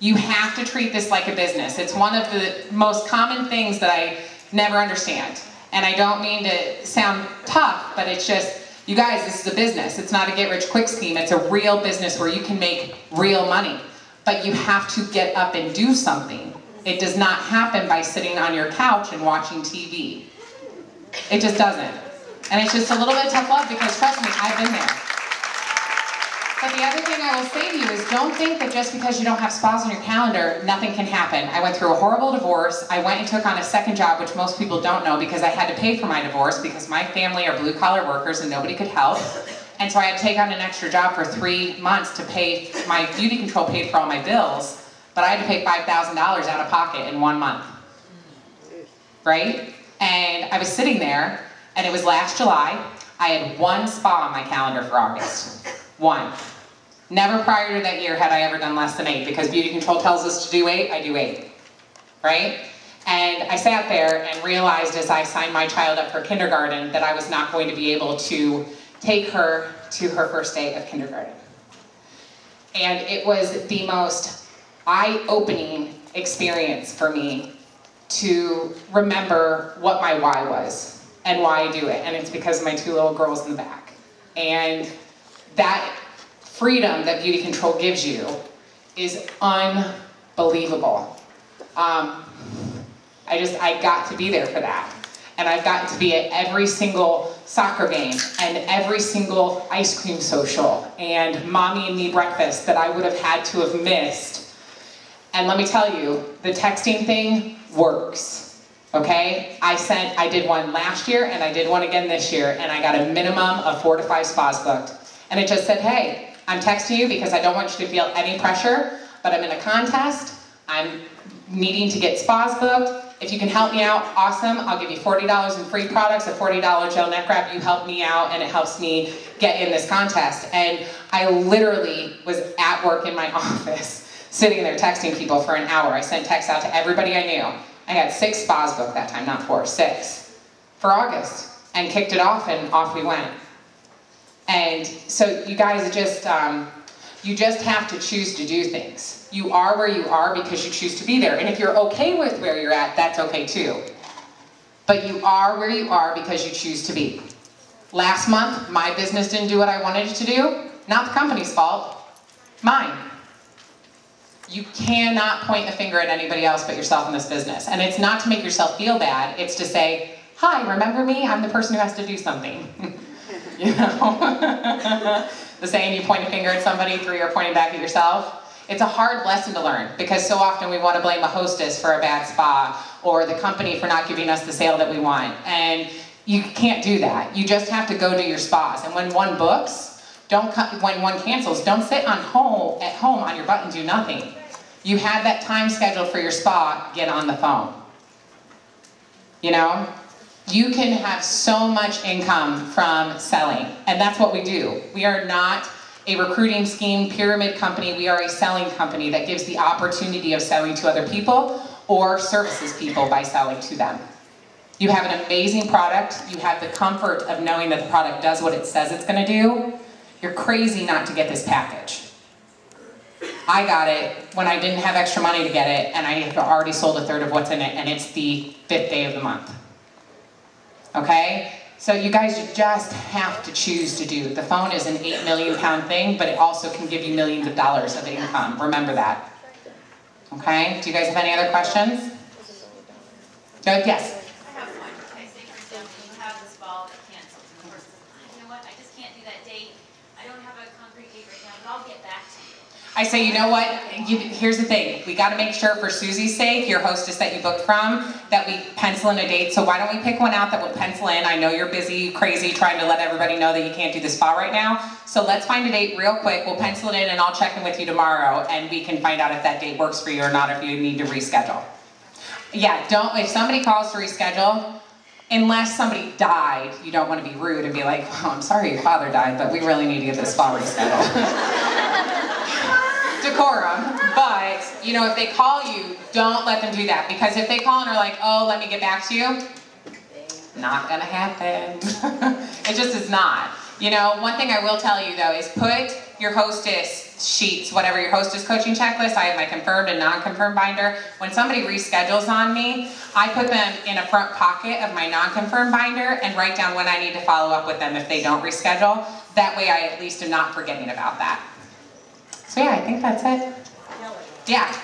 You have to treat this like a business. It's one of the most common things that I never understand. And I don't mean to sound tough, but it's just, you guys, this is a business. It's not a get-rich-quick scheme. It's a real business where you can make real money. But you have to get up and do something. It does not happen by sitting on your couch and watching TV. It just doesn't. And it's just a little bit of tough love because, trust me, I've been there. But the other thing I will say to you is don't think that just because you don't have spas on your calendar, nothing can happen. I went through a horrible divorce. I went and took on a second job, which most people don't know, because I had to pay for my divorce because my family are blue-collar workers and nobody could help. And so I had to take on an extra job for 3 months to pay, my BeautiControl paid for all my bills, but I had to pay $5,000 out of pocket in 1 month. Right? And I was sitting there, and it was last July. I had 1 spa on my calendar for August. 1. Never prior to that year had I ever done less than 8, because BeautiControl tells us to do 8, I do 8, right? And I sat there and realized as I signed my child up for kindergarten that I was not going to be able to take her to her first day of kindergarten. And it was the most eye-opening experience for me to remember what my why was and why I do it. And it's because of my 2 little girls in the back. And that freedom that BeautiControl gives you is unbelievable. I got to be there for that. And I've gotten to be at every single soccer game and every single ice cream social and mommy and me breakfast that I would have had to have missed. And let me tell you, the texting thing works, okay? I did one last year and I did one again this year, and I got a minimum of 4 to 5 spas booked. And it just said, hey, I'm texting you because I don't want you to feel any pressure, but I'm in a contest. I'm needing to get spas booked. If you can help me out, awesome. I'll give you $40 in free products, a $40 gel neck wrap. You help me out, and it helps me get in this contest. And I literally was at work in my office, sitting there texting people for an hour. I sent texts out to everybody I knew. I had 6 spas booked that time, not 4, 6, for August, and kicked it off, and off we went. And so you guys you just have to choose to do things. You are where you are because you choose to be there. And if you're okay with where you're at, that's okay too. But you are where you are because you choose to be. Last month, my business didn't do what I wanted it to do. Not the company's fault, mine. You cannot point a finger at anybody else but yourself in this business. And it's not to make yourself feel bad, it's to say, hi, remember me? I'm the person who has to do something. You know? The saying, you point a finger at somebody, 3 are pointing back at yourself. It's a hard lesson to learn because so often we want to blame a hostess for a bad spa or the company for not giving us the sale that we want. And you can't do that. You just have to go to your spas. And when one books, when one cancels, don't sit at home on your butt and do nothing. You had that time scheduled for your spa, get on the phone. You know? You can have so much income from selling, and that's what we do. We are not a recruiting scheme pyramid company. We are a selling company that gives the opportunity of selling to other people or services people by selling to them. You have an amazing product. You have the comfort of knowing that the product does what it says it's going to do. You're crazy not to get this package. I got it when I didn't have extra money to get it, and I have already sold 1/3 of what's in it, and it's the 5th day of the month. Okay? So you guys, you just have to choose to do. The phone is an 8 million pound thing, but it also can give you millions of dollars of income. Remember that. Okay? Do you guys have any other questions? Good? Yes? I have one. Okay, say for example, you have this ball that cancels, and the person says, you know what, I just can't do that date. I don't have a concrete date right now, but I'll get back to you. I say, you know what, here's the thing. We got to make sure for Susie's sake, your hostess that you booked from, that we pencil in a date. So why don't we pick one out that we'll pencil in? I know you're busy, crazy, trying to let everybody know that you can't do the spa right now. So let's find a date real quick. We'll pencil it in and I'll check in with you tomorrow and we can find out if that date works for you or not, if you need to reschedule. Yeah, if somebody calls to reschedule, unless somebody died, you don't want to be rude and be like, well, I'm sorry your father died, but we really need to get this spa rescheduled. Decorum, but you know, if they call you, don't let them do that, because if they call and are like, oh, let me get back to you, not gonna happen. It just is not. You know, one thing I will tell you though is put your hostess sheets, whatever your hostess coaching checklist, I have my confirmed and non-confirmed binder. When somebody reschedules on me, I put them in a front pocket of my non-confirmed binder and write down when I need to follow up with them if they don't reschedule. That way I at least am not forgetting about that. So yeah, I think that's it. Yeah.